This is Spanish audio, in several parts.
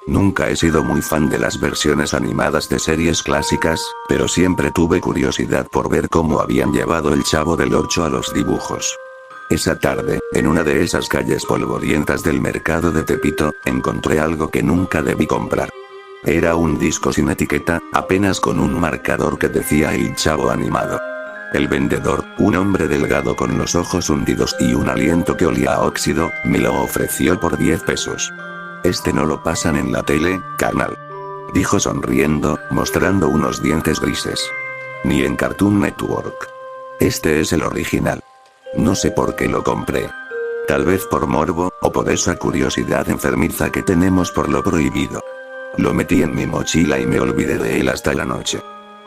Nunca he sido muy fan de las versiones animadas de series clásicas, pero siempre tuve curiosidad por ver cómo habían llevado el Chavo del Ocho a los dibujos. Esa tarde, en una de esas calles polvorientas del mercado de Tepito, encontré algo que nunca debí comprar. Era un disco sin etiqueta, apenas con un marcador que decía El Chavo animado. El vendedor, un hombre delgado con los ojos hundidos y un aliento que olía a óxido, me lo ofreció por 10 pesos. Este no lo pasan en la tele, carnal. Dijo sonriendo, mostrando unos dientes grises. Ni en Cartoon Network. Este es el original. No sé por qué lo compré. Tal vez por morbo, o por esa curiosidad enfermiza que tenemos por lo prohibido. Lo metí en mi mochila y me olvidé de él hasta la noche.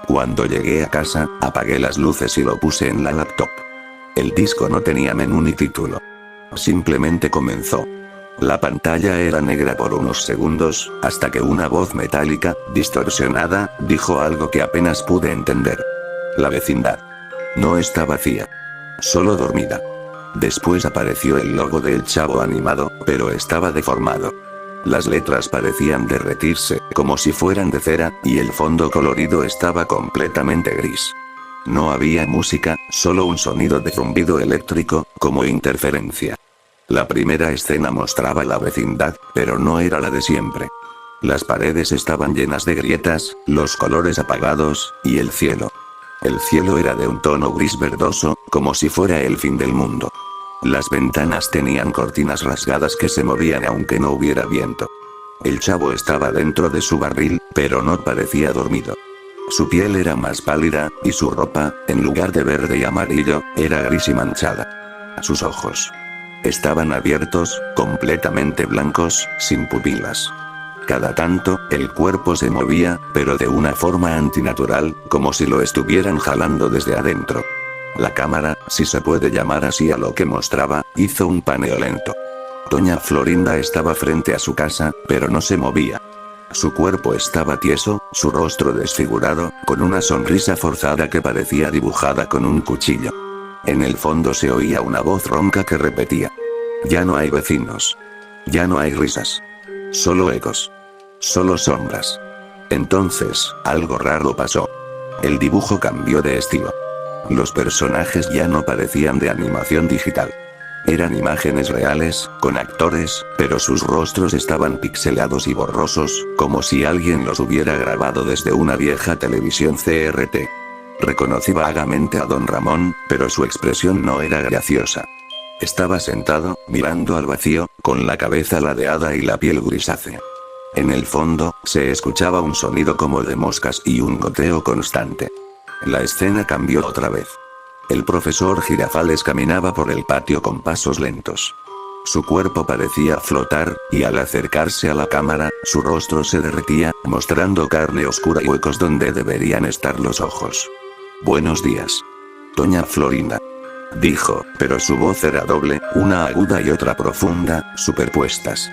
Cuando llegué a casa, apagué las luces y lo puse en la laptop. El disco no tenía menú ni título. Simplemente comenzó. La pantalla era negra por unos segundos, hasta que una voz metálica, distorsionada, dijo algo que apenas pude entender. La vecindad. No está vacía. Solo dormida. Después apareció el logo del Chavo animado, pero estaba deformado. Las letras parecían derretirse, como si fueran de cera, y el fondo colorido estaba completamente gris. No había música, solo un sonido de zumbido eléctrico, como interferencia. La primera escena mostraba la vecindad, pero no era la de siempre. Las paredes estaban llenas de grietas, los colores apagados, y el cielo. El cielo era de un tono gris verdoso, como si fuera el fin del mundo. Las ventanas tenían cortinas rasgadas que se movían aunque no hubiera viento. El Chavo estaba dentro de su barril, pero no parecía dormido. Su piel era más pálida, y su ropa, en lugar de verde y amarillo, era gris y manchada. Sus ojos estaban abiertos, completamente blancos, sin pupilas. Cada tanto, el cuerpo se movía, pero de una forma antinatural, como si lo estuvieran jalando desde adentro. La cámara, si se puede llamar así a lo que mostraba, hizo un paneo lento. Doña Florinda estaba frente a su casa, pero no se movía. Su cuerpo estaba tieso, su rostro desfigurado, con una sonrisa forzada que parecía dibujada con un cuchillo. En el fondo se oía una voz ronca que repetía. Ya no hay vecinos. Ya no hay risas. Solo ecos. Solo sombras. Entonces, algo raro pasó. El dibujo cambió de estilo. Los personajes ya no parecían de animación digital. Eran imágenes reales, con actores, pero sus rostros estaban pixelados y borrosos, como si alguien los hubiera grabado desde una vieja televisión CRT. Reconocí vagamente a don Ramón, pero su expresión no era graciosa. Estaba sentado, mirando al vacío, con la cabeza ladeada y la piel grisácea. En el fondo, se escuchaba un sonido como de moscas y un goteo constante. La escena cambió otra vez. El profesor Girafales caminaba por el patio con pasos lentos. Su cuerpo parecía flotar, y al acercarse a la cámara, su rostro se derretía, mostrando carne oscura y huecos donde deberían estar los ojos. Buenos días. Doña Florinda. Dijo, pero su voz era doble, una aguda y otra profunda, superpuestas.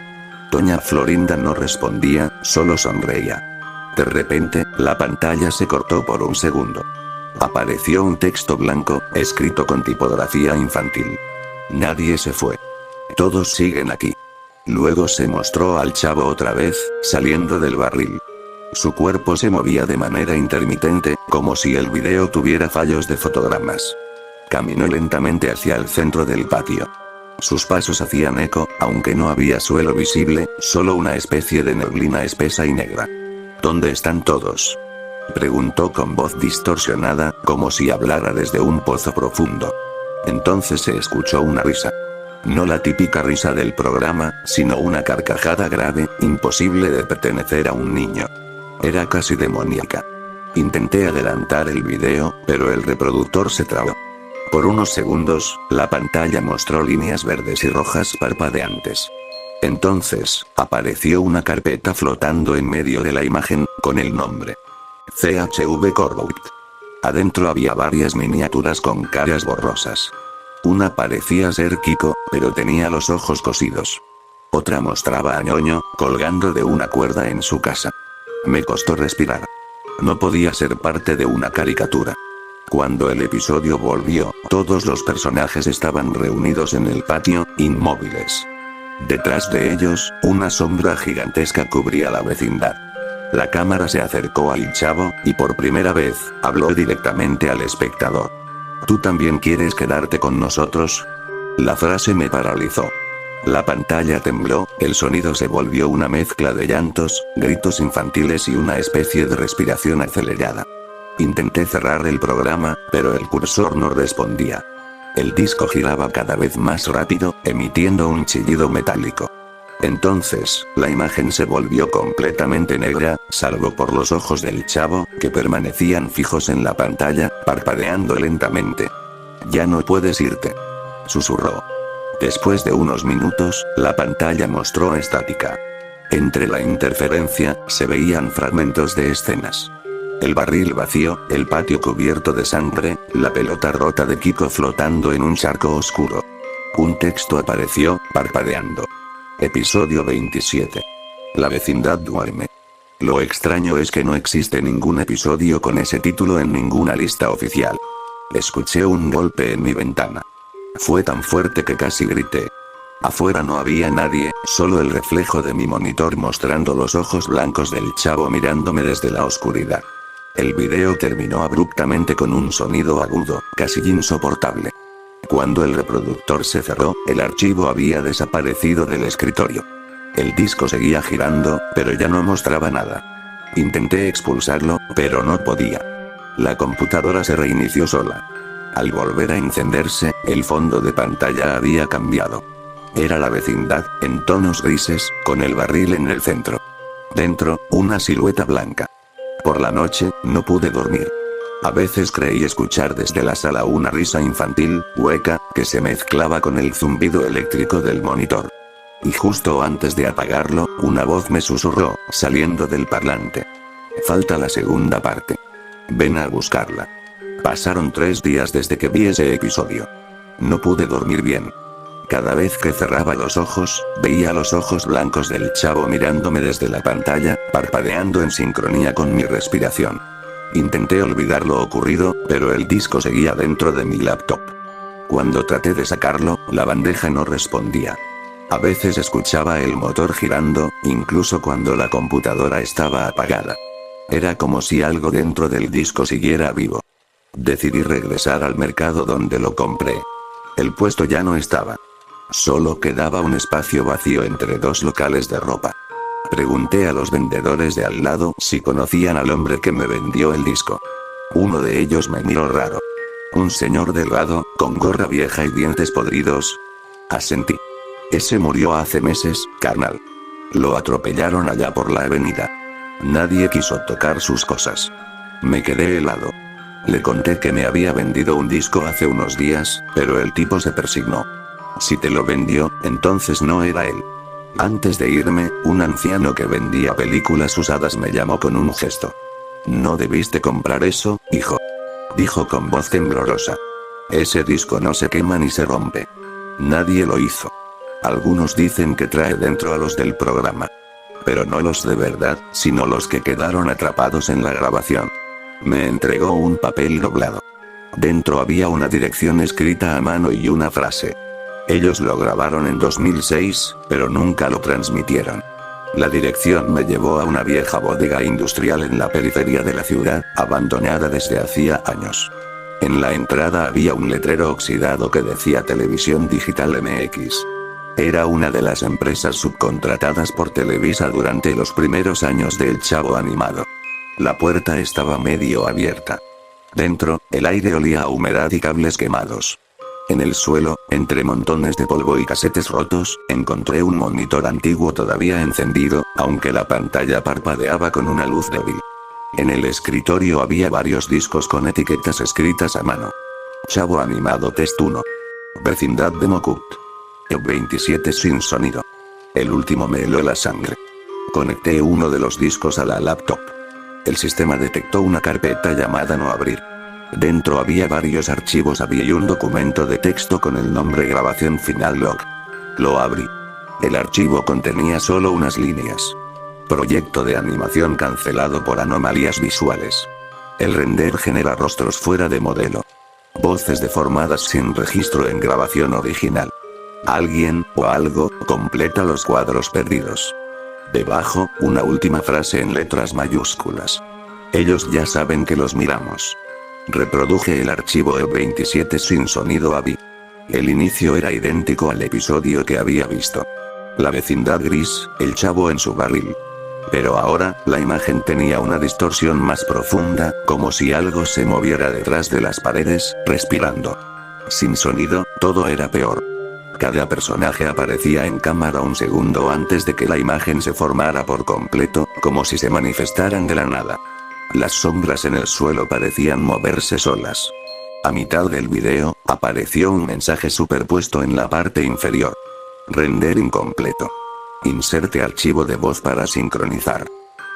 Doña Florinda no respondía, solo sonreía. De repente, la pantalla se cortó por un segundo. Apareció un texto blanco, escrito con tipografía infantil. Nadie se fue. Todos siguen aquí. Luego se mostró al Chavo otra vez, saliendo del barril. Su cuerpo se movía de manera intermitente, como si el video tuviera fallos de fotogramas. Caminó lentamente hacia el centro del patio. Sus pasos hacían eco, aunque no había suelo visible, solo una especie de neblina espesa y negra. ¿Dónde están todos?, preguntó con voz distorsionada, como si hablara desde un pozo profundo. Entonces se escuchó una risa. No la típica risa del programa, sino una carcajada grave, imposible de pertenecer a un niño. Era casi demoníaca. Intenté adelantar el video, pero el reproductor se trabó. Por unos segundos, la pantalla mostró líneas verdes y rojas parpadeantes. Entonces, apareció una carpeta flotando en medio de la imagen, con el nombre CHV Corbout. Adentro había varias miniaturas con caras borrosas. Una parecía ser Kiko, pero tenía los ojos cosidos. Otra mostraba a Ñoño, colgando de una cuerda en su casa. Me costó respirar. No podía ser parte de una caricatura. Cuando el episodio volvió, todos los personajes estaban reunidos en el patio, inmóviles. Detrás de ellos, una sombra gigantesca cubría la vecindad. La cámara se acercó al chavo, y por primera vez, habló directamente al espectador. ¿Tú también quieres quedarte con nosotros? La frase me paralizó. La pantalla tembló, el sonido se volvió una mezcla de llantos, gritos infantiles y una especie de respiración acelerada. Intenté cerrar el programa, pero el cursor no respondía. El disco giraba cada vez más rápido, emitiendo un chillido metálico. Entonces, la imagen se volvió completamente negra, salvo por los ojos del chavo, que permanecían fijos en la pantalla, parpadeando lentamente. «Ya no puedes irte», susurró. Después de unos minutos, la pantalla mostró estática. Entre la interferencia, se veían fragmentos de escenas. El barril vacío, el patio cubierto de sangre, la pelota rota de Kiko flotando en un charco oscuro. Un texto apareció, parpadeando. Episodio 27. La vecindad duerme. Lo extraño es que no existe ningún episodio con ese título en ninguna lista oficial. Escuché un golpe en mi ventana. Fue tan fuerte que casi grité. Afuera no había nadie, solo el reflejo de mi monitor mostrando los ojos blancos del chavo mirándome desde la oscuridad. El video terminó abruptamente con un sonido agudo, casi insoportable. Cuando el reproductor se cerró, el archivo había desaparecido del escritorio. El disco seguía girando, pero ya no mostraba nada. Intenté expulsarlo, pero no podía. La computadora se reinició sola. Al volver a encenderse, el fondo de pantalla había cambiado. Era la vecindad, en tonos grises, con el barril en el centro. Dentro, una silueta blanca. Por la noche, no pude dormir. A veces creí escuchar desde la sala una risa infantil, hueca, que se mezclaba con el zumbido eléctrico del monitor. Y justo antes de apagarlo, una voz me susurró, saliendo del parlante. Falta la segunda parte. Ven a buscarla. Pasaron 3 días desde que vi ese episodio. No pude dormir bien. Cada vez que cerraba los ojos, veía los ojos blancos del chavo mirándome desde la pantalla, parpadeando en sincronía con mi respiración. Intenté olvidar lo ocurrido, pero el disco seguía dentro de mi laptop. Cuando traté de sacarlo, la bandeja no respondía. A veces escuchaba el motor girando, incluso cuando la computadora estaba apagada. Era como si algo dentro del disco siguiera vivo. Decidí regresar al mercado donde lo compré. El puesto ya no estaba. Solo quedaba un espacio vacío entre 2 locales de ropa. Pregunté a los vendedores de al lado si conocían al hombre que me vendió el disco. Uno de ellos me miró raro. Un señor delgado, con gorra vieja y dientes podridos. Asentí. Ese murió hace meses, carnal. Lo atropellaron allá por la avenida. Nadie quiso tocar sus cosas. Me quedé helado. Le conté que me había vendido un disco hace unos días, pero el tipo se persignó. Si te lo vendió, entonces no era él. Antes de irme, un anciano que vendía películas usadas me llamó con un gesto. No debiste comprar eso, hijo. Dijo con voz temblorosa. Ese disco no se quema ni se rompe. Nadie lo hizo. Algunos dicen que trae dentro a los del programa. Pero no los de verdad, sino los que quedaron atrapados en la grabación. Me entregó un papel doblado. Dentro había una dirección escrita a mano y una frase. Ellos lo grabaron en 2006, pero nunca lo transmitieron. La dirección me llevó a una vieja bodega industrial en la periferia de la ciudad, abandonada desde hacía años. En la entrada había un letrero oxidado que decía Televisión Digital MX. Era una de las empresas subcontratadas por Televisa durante los primeros años del Chavo Animado. La puerta estaba medio abierta. Dentro, el aire olía a humedad y cables quemados. En el suelo, entre montones de polvo y casetes rotos, encontré un monitor antiguo todavía encendido, aunque la pantalla parpadeaba con una luz débil. En el escritorio había varios discos con etiquetas escritas a mano. Chavo Animado Test 1. Vecindad de Mocut. E27 sin sonido. El último me heló la sangre. Conecté uno de los discos a la laptop. El sistema detectó una carpeta llamada No abrir. Dentro había varios archivos y un documento de texto con el nombre Grabación Final Log. Lo abrí. El archivo contenía solo unas líneas. Proyecto de animación cancelado por anomalías visuales. El render genera rostros fuera de modelo. Voces deformadas sin registro en grabación original. Alguien, o algo, completa los cuadros perdidos. Debajo, una última frase en letras mayúsculas. Ellos ya saben que los miramos. Reproduje el archivo E27 sin sonido AVI. El inicio era idéntico al episodio que había visto. La vecindad gris, el chavo en su barril. Pero ahora, la imagen tenía una distorsión más profunda, como si algo se moviera detrás de las paredes, respirando. Sin sonido, todo era peor. Cada personaje aparecía en cámara un segundo antes de que la imagen se formara por completo, como si se manifestaran de la nada. Las sombras en el suelo parecían moverse solas. A mitad del video, apareció un mensaje superpuesto en la parte inferior. Render incompleto. Inserte archivo de voz para sincronizar.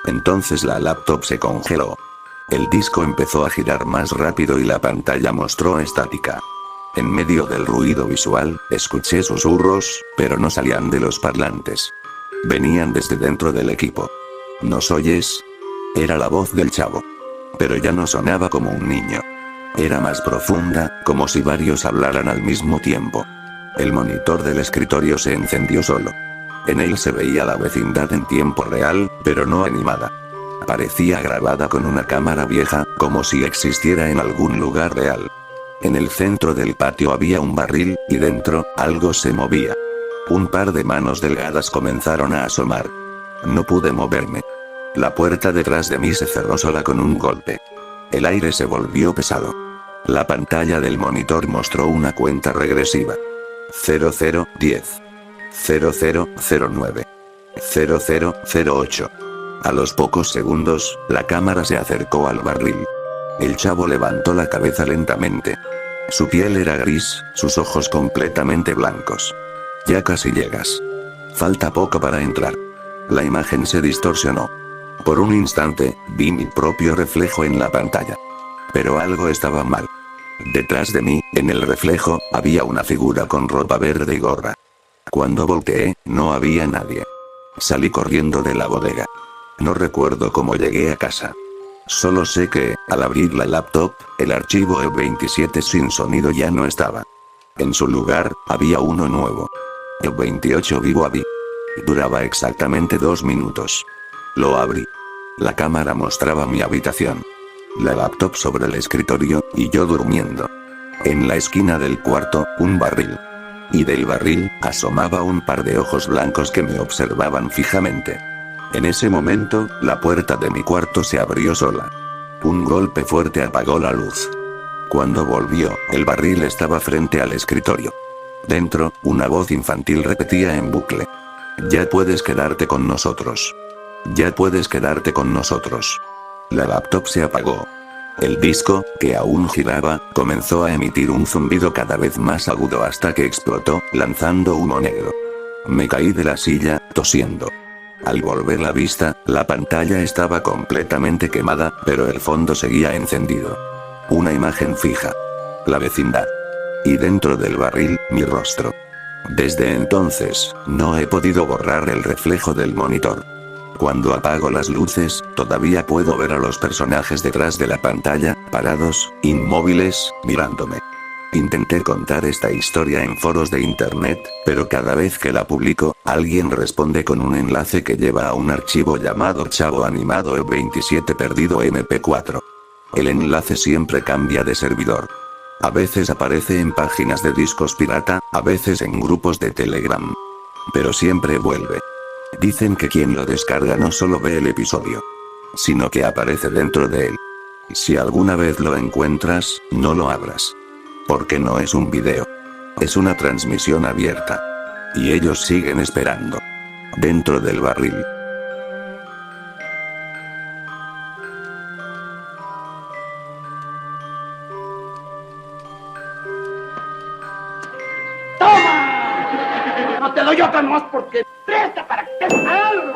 Entonces la laptop se congeló. El disco empezó a girar más rápido y la pantalla mostró estática. En medio del ruido visual, escuché susurros, pero no salían de los parlantes. Venían desde dentro del equipo. ¿Nos oyes? Era la voz del chavo. Pero ya no sonaba como un niño. Era más profunda, como si varios hablaran al mismo tiempo. El monitor del escritorio se encendió solo. En él se veía la vecindad en tiempo real, pero no animada. Parecía grabada con una cámara vieja, como si existiera en algún lugar real. En el centro del patio había un barril, y dentro, algo se movía. Un par de manos delgadas comenzaron a asomar. No pude moverme. La puerta detrás de mí se cerró sola con un golpe. El aire se volvió pesado. La pantalla del monitor mostró una cuenta regresiva. 0010. 0009. 0008. A los pocos segundos, la cámara se acercó al barril. El chavo levantó la cabeza lentamente. Su piel era gris, sus ojos completamente blancos. Ya casi llegas. Falta poco para entrar. La imagen se distorsionó. Por un instante, vi mi propio reflejo en la pantalla. Pero algo estaba mal. Detrás de mí, en el reflejo, había una figura con ropa verde y gorra. Cuando volteé, no había nadie. Salí corriendo de la bodega. No recuerdo cómo llegué a casa. Solo sé que, al abrir la laptop, el archivo E27 sin sonido ya no estaba. En su lugar, había uno nuevo. E28 vivo AVI. Duraba exactamente 2 minutos. Lo abrí. La cámara mostraba mi habitación. La laptop sobre el escritorio, y yo durmiendo. En la esquina del cuarto, un barril. Y del barril, asomaba un par de ojos blancos que me observaban fijamente. En ese momento, la puerta de mi cuarto se abrió sola. Un golpe fuerte apagó la luz. Cuando volvió, el barril estaba frente al escritorio. Dentro, una voz infantil repetía en bucle. Ya puedes quedarte con nosotros. Ya puedes quedarte con nosotros. La laptop se apagó. El disco, que aún giraba, comenzó a emitir un zumbido cada vez más agudo hasta que explotó, lanzando humo negro. Me caí de la silla, tosiendo. Al volver la vista, la pantalla estaba completamente quemada, pero el fondo seguía encendido. Una imagen fija. La vecindad. Y dentro del barril, mi rostro. Desde entonces, no he podido borrar el reflejo del monitor. Cuando apago las luces, todavía puedo ver a los personajes detrás de la pantalla, parados, inmóviles, mirándome. Intenté contar esta historia en foros de internet, pero cada vez que la publico, alguien responde con un enlace que lleva a un archivo llamado Chavo Animado E27 Perdido MP4. El enlace siempre cambia de servidor. A veces aparece en páginas de discos pirata, a veces en grupos de Telegram. Pero siempre vuelve. Dicen que quien lo descarga no solo ve el episodio, sino que aparece dentro de él. Si alguna vez lo encuentras, no lo abras. Porque no es un video. Es una transmisión abierta. Y ellos siguen esperando. Dentro del barril. ¡Toma! No te doy otra más porque presta para que te algo.